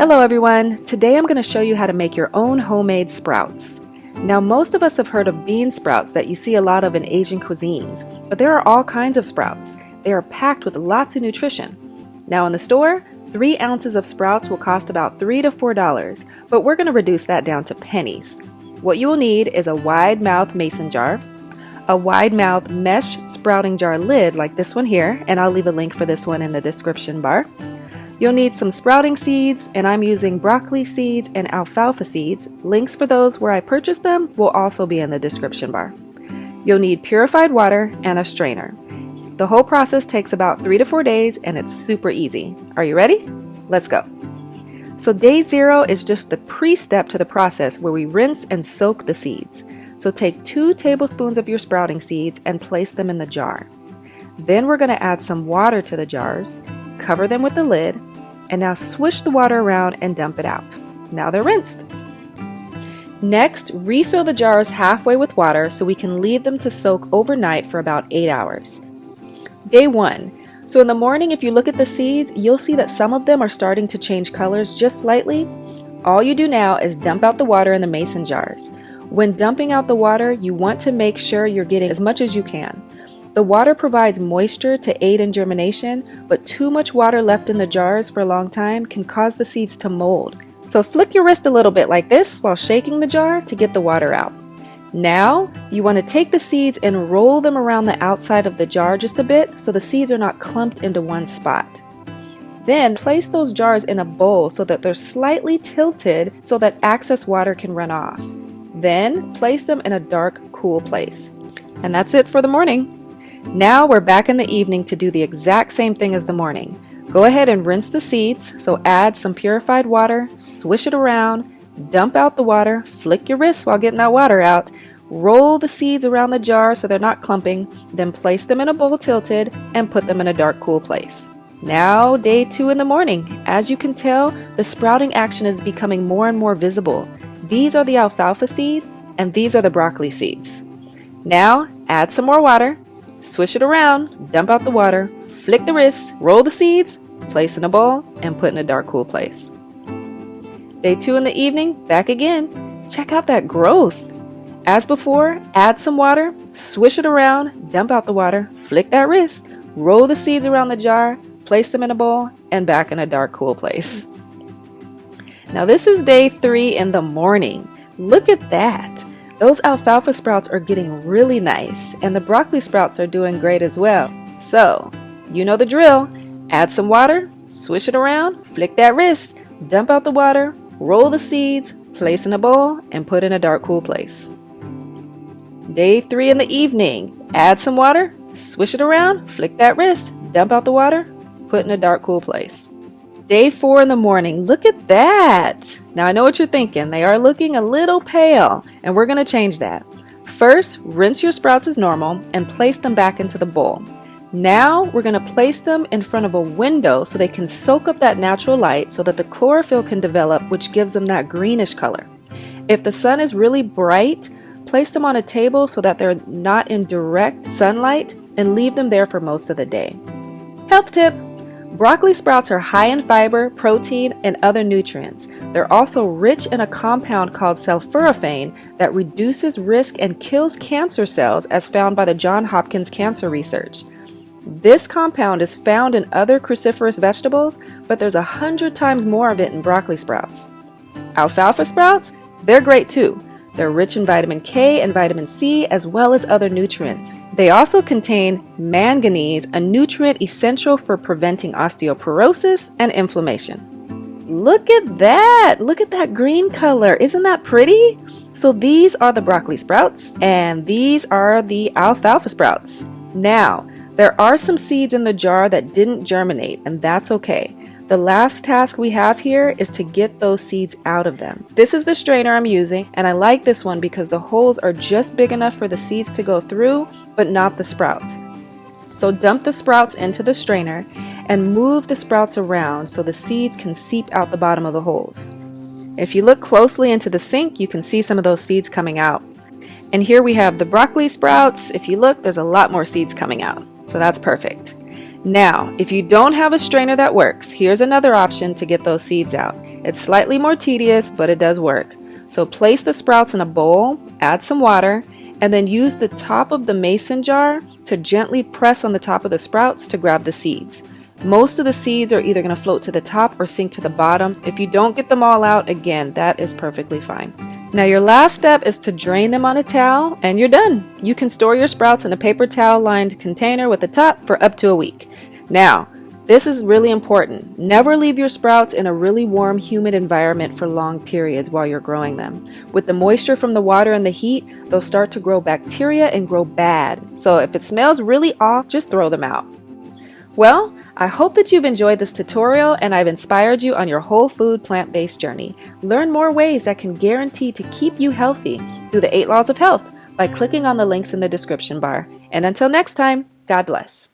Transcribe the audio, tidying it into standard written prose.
Hello everyone! Today I'm going to show you how to make your own homemade sprouts. Now most of us have heard of bean sprouts that you see a lot of in Asian cuisines, but there are all kinds of sprouts. They are packed with lots of nutrition. Now in the store, 3 ounces of sprouts will cost about $3 to $4, but we're going to reduce that down to pennies. What you will need is a wide mouth mason jar, a wide mouth mesh sprouting jar lid like this one here, and I'll leave a link for this one in the description bar. You'll need some sprouting seeds, and I'm using broccoli seeds and alfalfa seeds. Links for those where I purchased them will also be in the description bar. You'll need purified water and a strainer. The whole process takes about 3 to 4 days and it's super easy. Are you ready? Let's go. So day 0 is just the pre-step to the process where we rinse and soak the seeds. So take 2 tablespoons of your sprouting seeds and place them in the jar. Then we're going to add some water to the jars, cover them with the lid, and now swish the water around and dump it out. Now they're rinsed. Next, refill the jars halfway with water so we can leave them to soak overnight for about 8 hours. Day 1. So in the morning, if you look at the seeds, you'll see that some of them are starting to change colors just slightly. All you do now is dump out the water in the mason jars. When dumping out the water, you want to make sure you're getting as much as you can. The water provides moisture to aid in germination, but too much water left in the jars for a long time can cause the seeds to mold. So flick your wrist a little bit like this while shaking the jar to get the water out. Now, you want to take the seeds and roll them around the outside of the jar just a bit so the seeds are not clumped into one spot. Then place those jars in a bowl so that they're slightly tilted so that excess water can run off. Then place them in a dark, cool place. And that's it for the morning. Now we're back in the evening to do the exact same thing as the morning. Go ahead and rinse the seeds, so add some purified water, swish it around, dump out the water, flick your wrists while getting that water out, roll the seeds around the jar so they're not clumping, then place them in a bowl tilted and put them in a dark, cool place. Now day 2 in the morning. As you can tell, the sprouting action is becoming more and more visible. These are the alfalfa seeds and these are the broccoli seeds. Now add some more water. Swish it around, dump out the water, flick the wrists, roll the seeds, place in a bowl, and put in a dark, cool place. Day 2 in the evening, back again. Check out that growth. As before, add some water, swish it around, dump out the water, flick that wrist, roll the seeds around the jar, place them in a bowl, and back in a dark, cool place. Now this is day 3 in the morning. Look at that. Those alfalfa sprouts are getting really nice, and the broccoli sprouts are doing great as well. So, you know the drill. Add some water, swish it around, flick that wrist, dump out the water, roll the seeds, place in a bowl, and put in a dark, cool place. Day 3 in the evening. Add some water, swish it around, flick that wrist, dump out the water, put in a dark, cool place. Day 4 in the morning. Look at that! Now I know what you're thinking. They are looking a little pale, and we're going to change that. First, rinse your sprouts as normal and place them back into the bowl. Now we're going to place them in front of a window so they can soak up that natural light so that the chlorophyll can develop, which gives them that greenish color. If the sun is really bright, place them on a table so that they're not in direct sunlight and leave them there for most of the day. Health tip! Broccoli sprouts are high in fiber, protein, and other nutrients. They're also rich in a compound called sulforaphane that reduces risk and kills cancer cells as found by the Johns Hopkins Cancer Research. This compound is found in other cruciferous vegetables, but there's 100 times more of it in broccoli sprouts. Alfalfa sprouts? They're great too. They're rich in vitamin K and vitamin C as well as other nutrients. They also contain manganese, a nutrient essential for preventing osteoporosis and inflammation. Look at that! Look at that green color. Isn't that pretty? So these are the broccoli sprouts and these are the alfalfa sprouts. Now, there are some seeds in the jar that didn't germinate, and that's okay. The last task we have here is to get those seeds out of them. This is the strainer I'm using, and I like this one because the holes are just big enough for the seeds to go through, but not the sprouts. So dump the sprouts into the strainer and move the sprouts around so the seeds can seep out the bottom of the holes. If you look closely into the sink, you can see some of those seeds coming out. And here we have the broccoli sprouts. If you look, there's a lot more seeds coming out. So that's perfect. Now, if you don't have a strainer that works, here's another option to get those seeds out. It's slightly more tedious, but it does work. So place the sprouts in a bowl, add some water, and then use the top of the mason jar to gently press on the top of the sprouts to grab the seeds. Most of the seeds are either going to float to the top or sink to the bottom. If you don't get them all out, again, that is perfectly fine. Now your last step is to drain them on a towel and you're done. You can store your sprouts in a paper towel lined container with a top for up to a week. Now, this is really important. Never leave your sprouts in a really warm, humid environment for long periods while you're growing them. With the moisture from the water and the heat, they'll start to grow bacteria and grow bad. So if it smells really off, just throw them out. Well, I hope that you've enjoyed this tutorial and I've inspired you on your whole food plant-based journey. Learn more ways that can guarantee to keep you healthy through the 8 Laws of Health by clicking on the links in the description bar. And until next time, God bless.